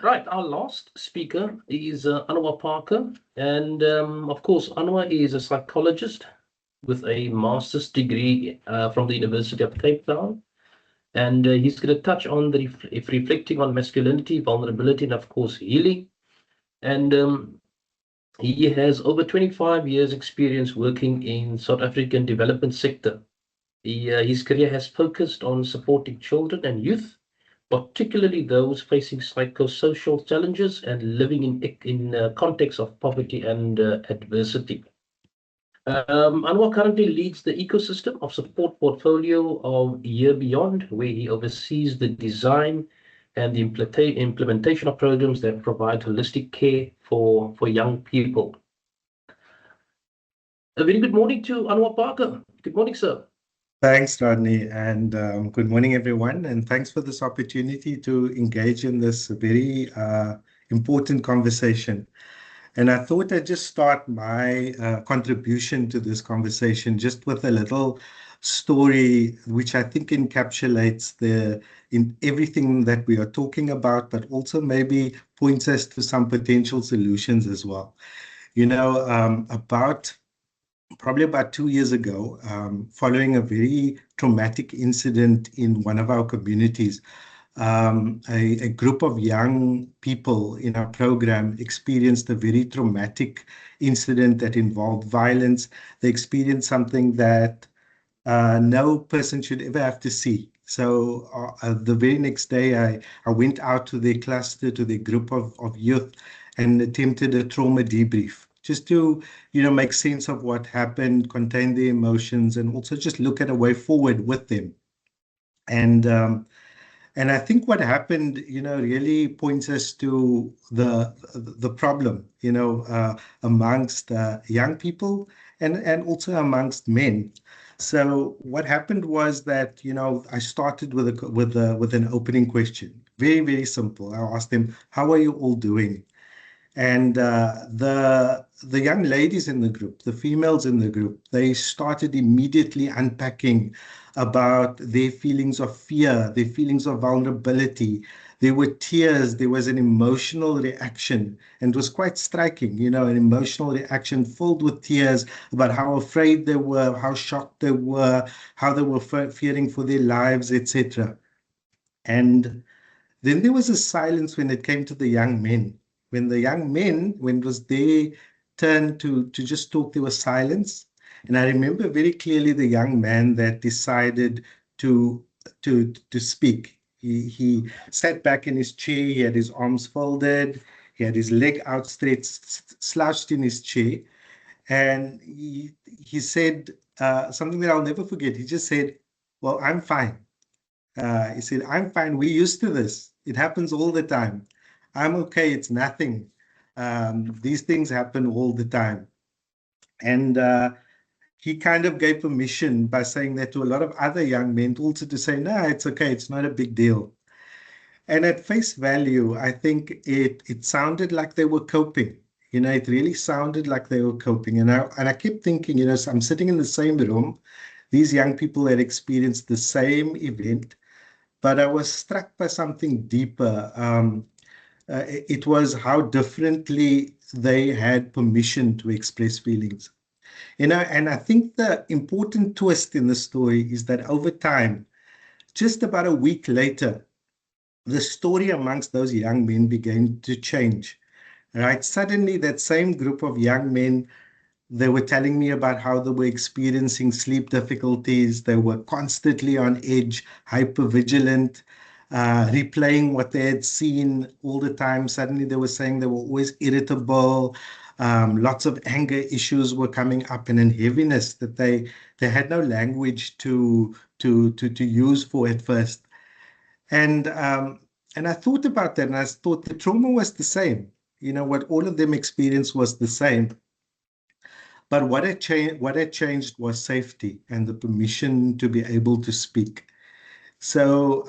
Right, our last speaker is Anwar Parker. And of course, Anwar is a psychologist with a master's degree from the University of Cape Town. And he's going to touch on the reflecting on masculinity, vulnerability, and of course, healing. And he has over 25 years experience working in South African development sector. His career has focused on supporting children and youth, particularly those facing psychosocial challenges and living in context of poverty and adversity. Anwar currently leads the ecosystem of support portfolio of Year Beyond, where he oversees the design and the implementation of programs that provide holistic care for young people. A very good morning to Anwar Parker. Good morning, sir. Thanks, Rodney, and good morning, everyone. And thanks for this opportunity to engage in this very important conversation. And I thought I'd just start my contribution to this conversation just with a little story, which I think encapsulates in everything that we are talking about, but also maybe points us to some potential solutions as well. Probably about 2 years ago, following a very traumatic incident in one of our communities, a group of young people in our program experienced a very traumatic incident that involved violence. They experienced something that no person should ever have to see. So the very next day, I went out to their cluster, to their group of youth, and attempted a trauma debrief, just to, make sense of what happened, contain the emotions, and also just look at a way forward with them. And I think what happened, really points us to the problem, amongst young people and also amongst men. So what happened was that, I started with an opening question, very, very simple. I asked them, "How are you all doing?" And the young ladies in the group, the females in the group, they started immediately unpacking about their feelings of fear, their feelings of vulnerability. There were tears, there was an emotional reaction, and it was quite striking, an emotional reaction filled with tears about how afraid they were, how shocked they were, how they were fearing for their lives, etc. And then there was a silence when it came to the young men. When it was their turn to just talk, there was silence. And I remember very clearly the young man that decided to speak. He sat back in his chair, he had his arms folded, he had his leg outstretched, slouched in his chair, and he said something that I'll never forget. He just said, "Well, I'm fine." He said, "I'm fine. We're used to this. It happens all the time. I'm okay. It's nothing. These things happen all the time." And he kind of gave permission by saying that to a lot of other young men also to say, "No, it's okay. It's not a big deal." And at face value, I think it sounded like they were coping. It really sounded like they were coping. And I kept thinking, so I'm sitting in the same room. These young people had experienced the same event, but I was struck by something deeper. It was how differently they had permission to express feelings. And I think the important twist in the story is that over time, just about a week later, the story amongst those young men began to change. Right? Suddenly, that same group of young men, they were telling me about how they were experiencing sleep difficulties. They were constantly on edge, hypervigilant, replaying what they had seen all the time. Suddenly they were saying they were always irritable. Lots of anger issues were coming up, and an heaviness that they had no language to use for at first. And I thought about that, and I thought the trauma was the same. What all of them experienced was the same. But what had changed was safety and the permission to be able to speak. So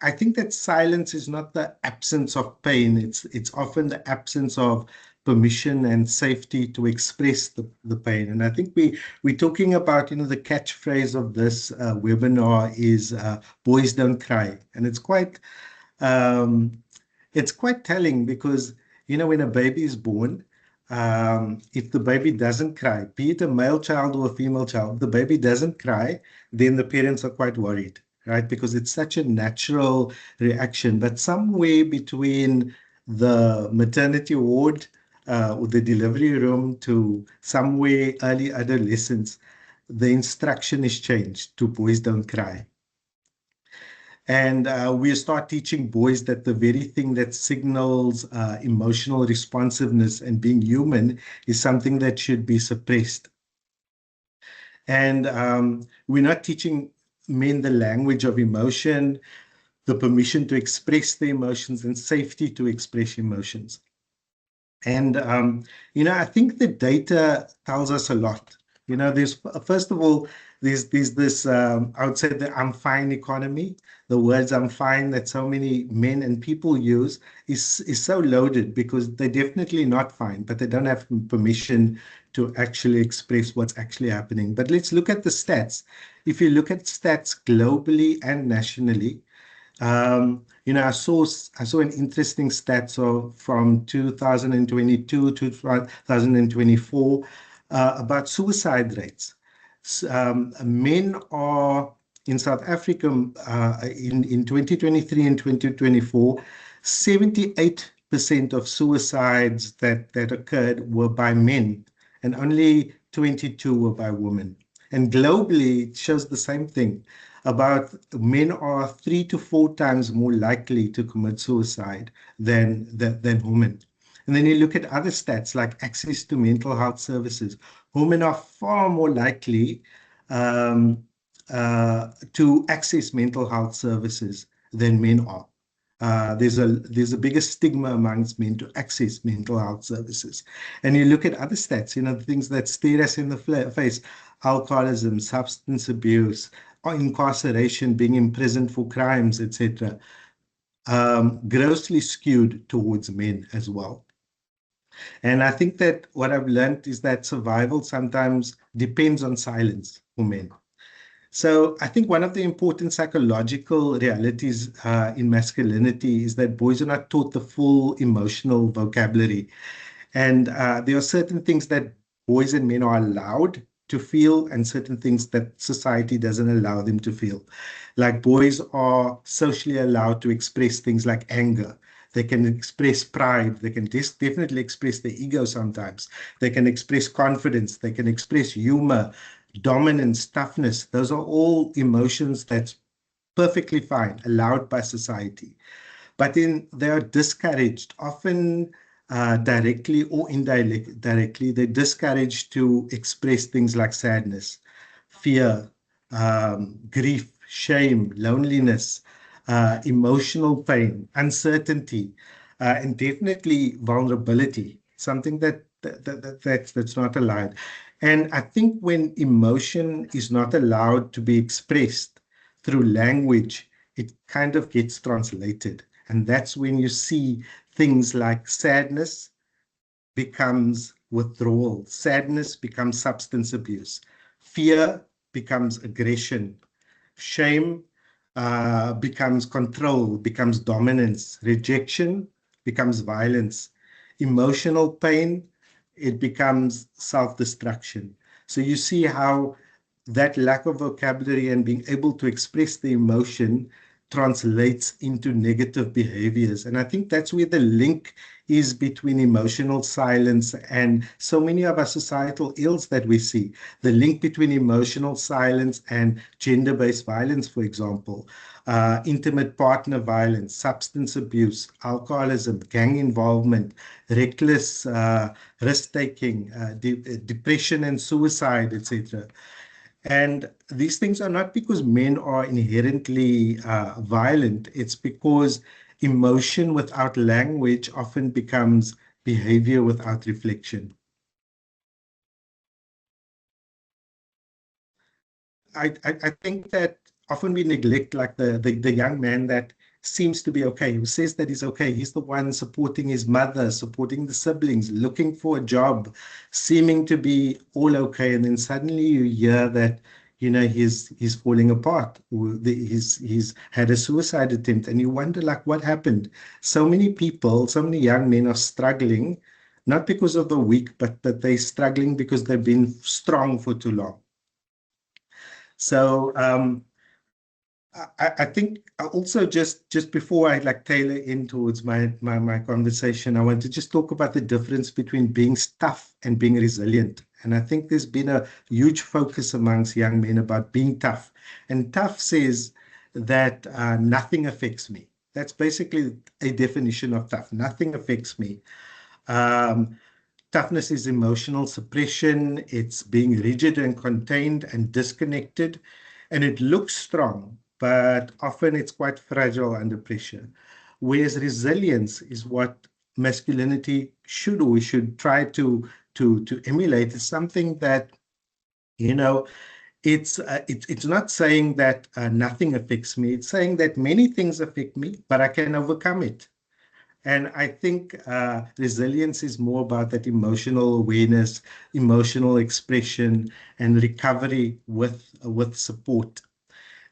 I think that silence is not the absence of pain. It's often the absence of permission and safety to express the pain. And I think we're talking about, the catchphrase of this webinar is boys don't cry. And it's quite it's quite telling because, when a baby is born, if the baby doesn't cry, be it a male child or a female child, if the baby doesn't cry, then the parents are quite worried, right? Because it's such a natural reaction. But somewhere between the maternity ward or the delivery room to somewhere early adolescence, the instruction is changed to boys don't cry. And we start teaching boys that the very thing that signals emotional responsiveness and being human is something that should be suppressed. And we're not teaching men the language of emotion, the permission to express the emotions, and safety to express emotions. And, I think the data tells us a lot. There's, first of all, there's this, I would say the I'm fine economy. The words I'm fine that so many men and people use is so loaded because they're definitely not fine, but they don't have permission to actually express what's actually happening. But let's look at the stats. If you look at stats globally and nationally, I saw an interesting stat from 2022 to 2024 about suicide rates. Men are in South Africa in 2023 and 2024, 78% of suicides that occurred were by men, and only 22 were by women. And globally, it shows the same thing. About men are 3 to 4 times more likely to commit suicide than women. And then you look at other stats like access to mental health services. Women are far more likely to access mental health services than men are. There's a bigger stigma amongst men to access mental health services. And you look at other stats, the things that stare us in the face, alcoholism, substance abuse, or incarceration, being imprisoned for crimes, etc., grossly skewed towards men as well. And I think that what I've learned is that survival sometimes depends on silence for men. So I think one of the important psychological realities in masculinity is that boys are not taught the full emotional vocabulary. And there are certain things that boys and men are allowed to feel and certain things that society doesn't allow them to feel. Like boys are socially allowed to express things like anger. They can express pride. They can definitely express their ego sometimes. They can express confidence. They can express humor, dominance, toughness. Those are all emotions that's perfectly fine, allowed by society. But then they are discouraged, often directly or indirectly, they're discouraged to express things like sadness, fear, grief, shame, loneliness, emotional pain, uncertainty, and definitely vulnerability, something that's not allowed. And I think when emotion is not allowed to be expressed through language, it kind of gets translated. And that's when you see things like sadness becomes withdrawal, sadness becomes substance abuse, fear becomes aggression, shame becomes control, becomes dominance, rejection becomes violence, emotional pain, it becomes self-destruction. So you see how that lack of vocabulary and being able to express the emotion translates into negative behaviors. And I think that's where the link is between emotional silence and so many of our societal ills that we see. The link between emotional silence and gender-based violence, for example, intimate partner violence, substance abuse, alcoholism, gang involvement, reckless risk-taking, depression and suicide, etc. And these things are not because men are inherently violent. It's because emotion without language often becomes behavior without reflection. I think that often we neglect like the young man that seems to be okay, who says that he's okay. He's the one supporting his mother, supporting the siblings, looking for a job, seeming to be all okay. And then suddenly you hear that he's falling apart. He's had a suicide attempt, and you wonder like what happened. So many people, so many young men are struggling, not because of the weak, but that they're struggling because they've been strong for too long. So I think also just before I like tailor in towards my conversation, I want to just talk about the difference between being tough and being resilient. And I think there's been a huge focus amongst young men about being tough. And tough says that nothing affects me. That's basically a definition of tough. Nothing affects me. Um, Toughness is emotional suppression. It's being rigid and contained and disconnected. And it looks strong, but often it's quite fragile under pressure. Whereas resilience is what masculinity should, or we should try to emulate. It's something that, you know, it's not saying that nothing affects me. It's saying that many things affect me, but I can overcome it. And I think resilience is more about that emotional awareness, emotional expression, and recovery with support.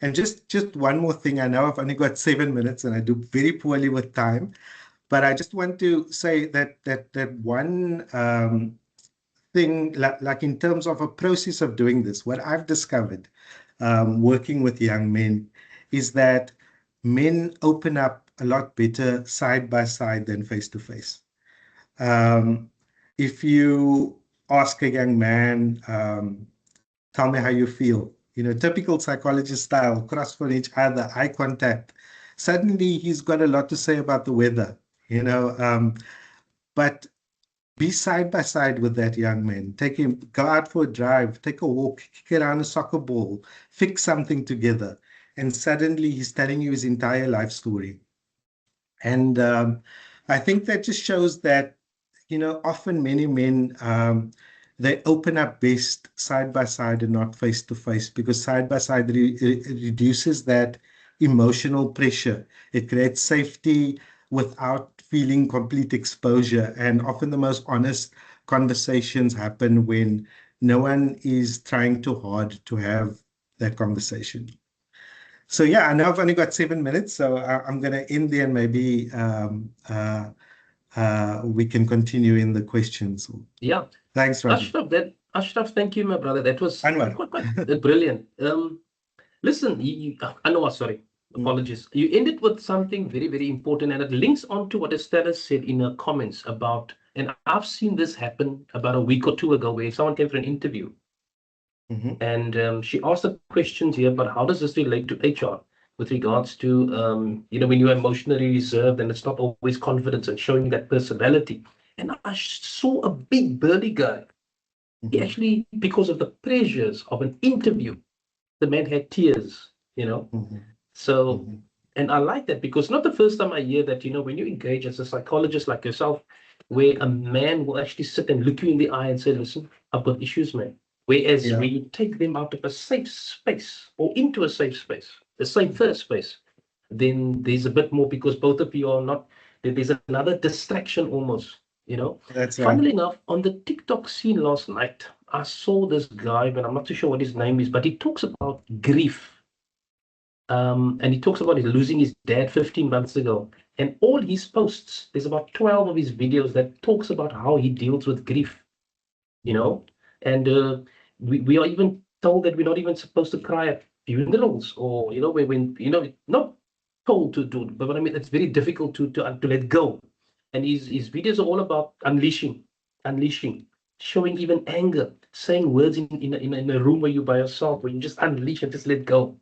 And just one more thing. I know I've only got 7 minutes, and I do very poorly with time, but I just want to say that one thing, like in terms of a process of doing this, what I've discovered working with young men is that men open up a lot better side by side than face to face. If you ask a young man, tell me how you feel, typical psychologist style, cross for each other, eye contact, suddenly he's got a lot to say about the weather, but be side by side with that young man. Take him, go out for a drive, take a walk, kick around a soccer ball, fix something together. And suddenly he's telling you his entire life story. And I think that just shows that, often many men, they open up best side by side and not face to face, because side by side reduces that emotional pressure. It creates safety without feeling complete exposure. And often the most honest conversations happen when no one is trying too hard to have that conversation. So yeah, I know I've only got 7 minutes, so I'm going to end there, and maybe we can continue in the questions. Yeah. Thanks, Roger. Ashraf, thank you, my brother. That was Anwar. quite brilliant. Listen, Anwar, sorry, apologies. You ended with something very, very important, and it links on to what Estella said in her comments about, and I've seen this happen about a week or two ago, where someone came for an interview. And she asked the questions here, but how does this relate to HR with regards to, when you're emotionally reserved and it's not always confidence and showing that personality. And I saw a big burly guy. He actually, because of the pressures of an interview, the man had tears, So, and I like that, because not the first time I hear that, when you engage as a psychologist like yourself, where a man will actually sit and look you in the eye and say, listen, I've got issues, man. Whereas when you take them out of a safe space or into a safe space, a safer space, then there's a bit more, because both of you are not, there's another distraction almost, That's right. Funnily enough, on the TikTok scene last night, I saw this guy, but I'm not too sure what his name is, but he talks about grief. And he talks about losing his dad 15 months ago. And all his posts, there's about 12 of his videos that talks about how he deals with grief, And we are even told that we're not even supposed to cry at funerals, or, when not told to do, but what I mean, it's very difficult to let go. And his videos are all about unleashing, showing even anger, saying words in a room where you're by yourself, where you just unleash and just let go,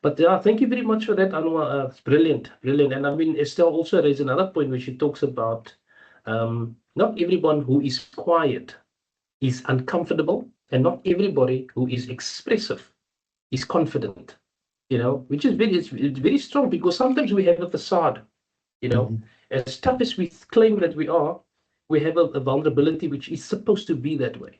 But thank you very much for that, Anwar. It's brilliant. And I mean, Estelle also raised another point where she talks about not everyone who is quiet is uncomfortable, and not everybody who is expressive is confident, which is it's very strong, because sometimes we have a facade, as tough as we claim that we are, we have a vulnerability which is supposed to be that way,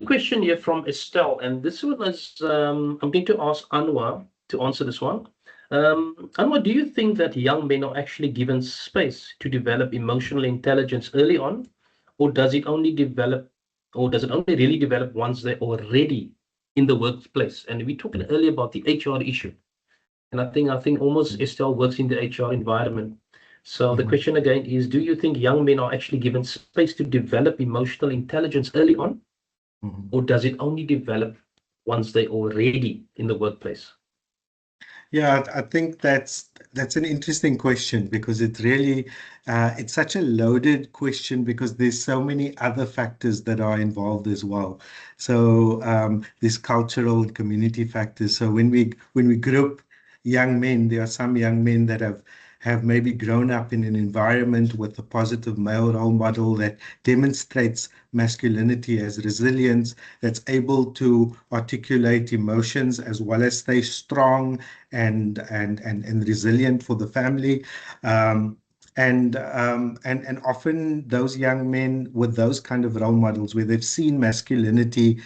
Question here from Estelle, and this one is, I'm going to ask Anwar to answer this one. Anwar, do you think that young men are actually given space to develop emotional intelligence early on, or does it only really develop once they're already in the workplace. And we talked earlier about the HR issue. And I think almost Estelle works in the HR environment. So the question again is, do you think young men are actually given space to develop emotional intelligence early on, or does it only develop once they're already in the workplace? Yeah, I think that's an interesting question, because it really it's such a loaded question, because there's so many other factors that are involved as well. So there's cultural and community factors. So when we group young men, there are some young men that have maybe grown up in an environment with a positive male role model that demonstrates masculinity as resilience, that's able to articulate emotions as well as stay strong and resilient for the family. And often those young men with those kind of role models, where they've seen masculinity,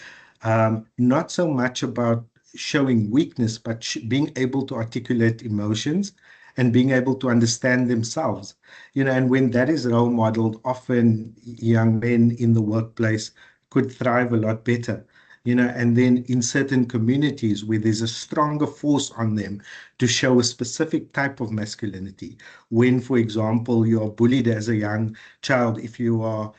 not so much about showing weakness, but being able to articulate emotions and being able to understand themselves. And when that is role modeled, often young men in the workplace could thrive a lot better. And then in certain communities where there's a stronger force on them to show a specific type of masculinity. When, for example, you're bullied as a young child, if you are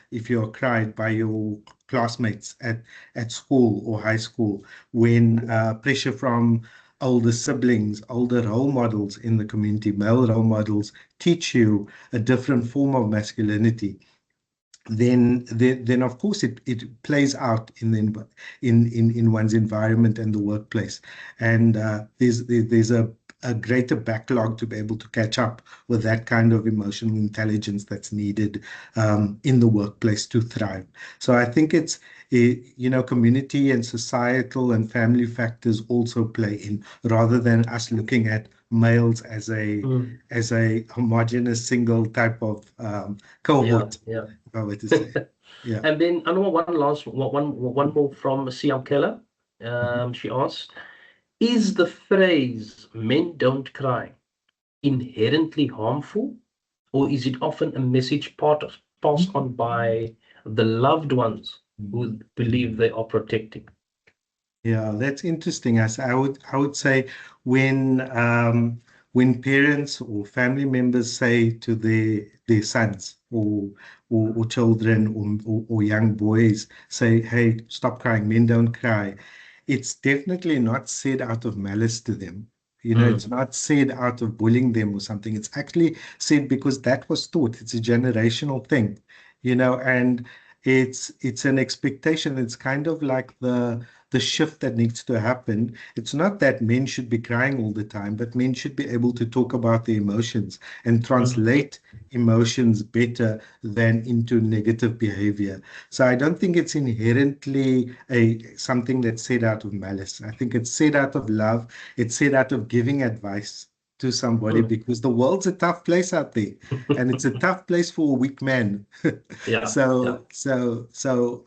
cried by your classmates at school or high school, when pressure from older siblings, older role models in the community, male role models, teach you a different form of masculinity, then of course it plays out in one's environment and the workplace. And there's a greater backlog to be able to catch up with that kind of emotional intelligence that's needed in the workplace to thrive. So I think it's community and societal and family factors also play in, rather than us looking at males as a homogeneous single type of cohort. Yeah. If I were to say. Yeah. And then I know one more from Siam Keller. She asked, is the phrase "men don't cry" inherently harmful, or is it often a message passed on by the loved ones who believe they are protecting? Yeah, that's interesting. I would say when parents or family members say to their sons or children or young boys, say, "Hey, stop crying, men don't cry," it's definitely not said out of malice to them. It's not said out of bullying them or something. It's actually said because that was taught. It's a generational thing, and it's an expectation. It's kind of like the shift that needs to happen. It's not that men should be crying all the time, but men should be able to talk about their emotions and translate emotions better than into negative behavior. So I don't think it's inherently something that's said out of malice. I think it's said out of love. It's said out of giving advice to somebody, because the world's a tough place out there, and it's a tough place for a weak man. Yeah. So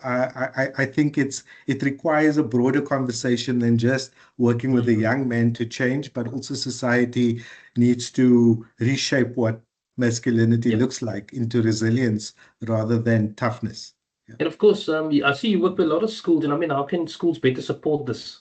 I think it requires a broader conversation than just working with a young man to change, but also society needs to reshape what masculinity looks like into resilience rather than toughness. Yeah. And of course, I see you work with a lot of schools, and I mean, how can schools better support this?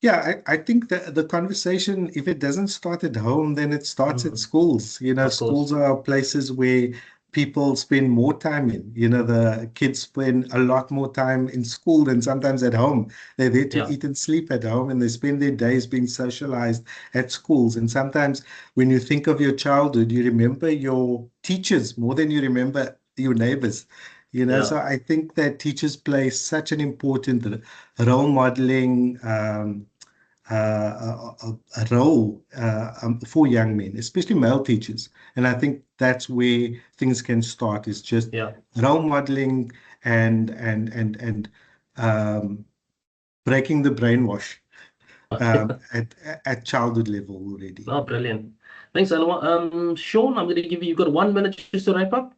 Yeah, I think that the conversation, if it doesn't start at home, then it starts at schools. Of Schools course. are places where people spend more time in. The kids spend a lot more time in school than sometimes at home. They're there to eat and sleep at home, and they spend their days being socialized at schools. And sometimes when you think of your childhood, you remember your teachers more than you remember your neighbors. So I think that teachers play such an important role modeling a role for young men, especially male teachers. And I think that's where things can start, is just role modeling and breaking the brainwash at childhood level already. Oh, brilliant. Thanks, Anwar. Sean, I'm going to give you, you've got 1 minute just to wrap up.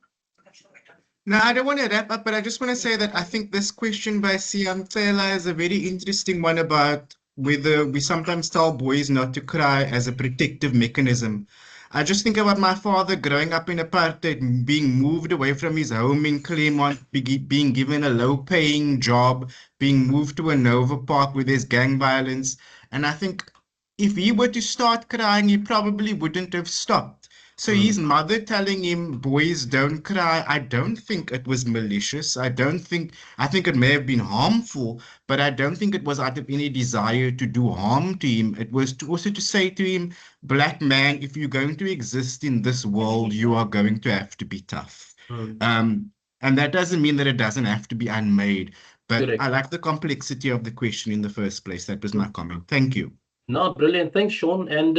No, I don't want to wrap up, but I just want to say that I think this question by Siam Taylor is a very interesting one about whether we sometimes tell boys not to cry as a protective mechanism. I just think about my father growing up in apartheid, being moved away from his home in Claremont, being given a low-paying job, being moved to a Nova Park where there's gang violence. And I think if he were to start crying, he probably wouldn't have stopped. So his mother telling him, boys, don't cry, I don't think it was malicious. I think it may have been harmful, but I don't think it was out of any desire to do harm to him. It was also to say to him, black man, if you're going to exist in this world, you are going to have to be tough. And that doesn't mean that it doesn't have to be unmade. But Correct. I like the complexity of the question in the first place. That was my comment. Thank you. No, brilliant. Thanks, Sean. And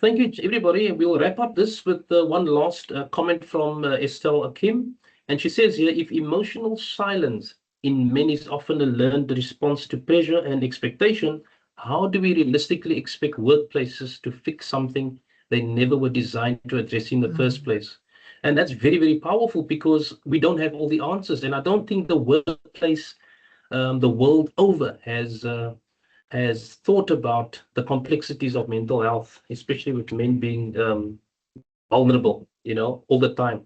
thank you, everybody. We'll wrap up this with one last comment from Estelle Akim. And she says here, if emotional silence in men is often a learned response to pressure and expectation, how do we realistically expect workplaces to fix something they never were designed to address in the first place? And that's very, very powerful because we don't have all the answers. And I don't think the workplace, the world over, has thought about the complexities of mental health, especially with men being vulnerable, all the time.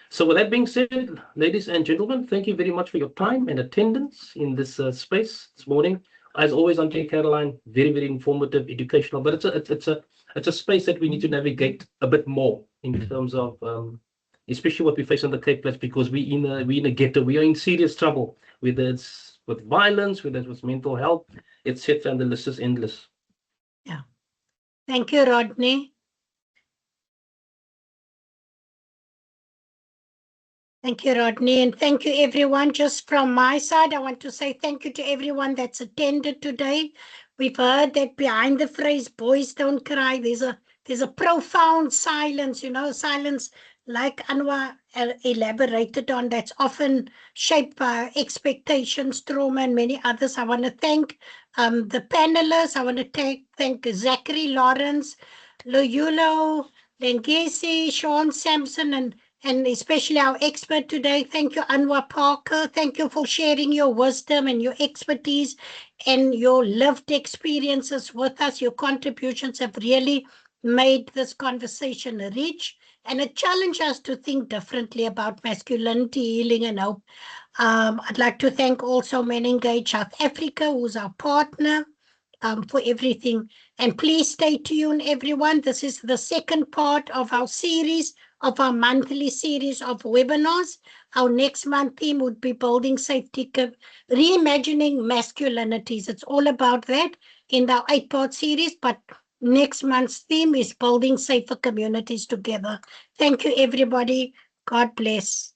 So with that being said, ladies and gentlemen, thank you very much for your time and attendance in this space this morning. As always, I'm Jay Caroline, very, very informative, educational, but it's a space that we need to navigate a bit more in terms of especially what we face on the Cape Flats, because we in a ghetto, we are in serious trouble, whether it's with violence, whether it's with mental health, etc., and the list is endless. Yeah. Thank you, Rodney. Thank you, Rodney, and thank you, everyone. Just from my side, I want to say thank you to everyone that's attended today. We've heard that behind the phrase "boys don't cry," there's a profound silence, silence like Anwar elaborated on, that's often shaped by expectations, trauma, and many others. I want to thank the panelists. I want to thank Zachary Lawrence, Loyulo, Lengesi, Sean Sampson, and especially our expert today. Thank you, Anwar Parker. Thank you for sharing your wisdom and your expertise and your lived experiences with us. Your contributions have really made this conversation rich, and it challenged us to think differently about masculinity, healing, and hope. I'd like to thank also Men Engage South Africa, who's our partner, for everything. And please stay tuned, everyone. This is the second part of our series, of our monthly series of webinars. Our next month theme would be building safety, reimagining masculinities. It's all about that in our 8-part series, but next month's theme is building safer communities together. Thank you, everybody. God bless.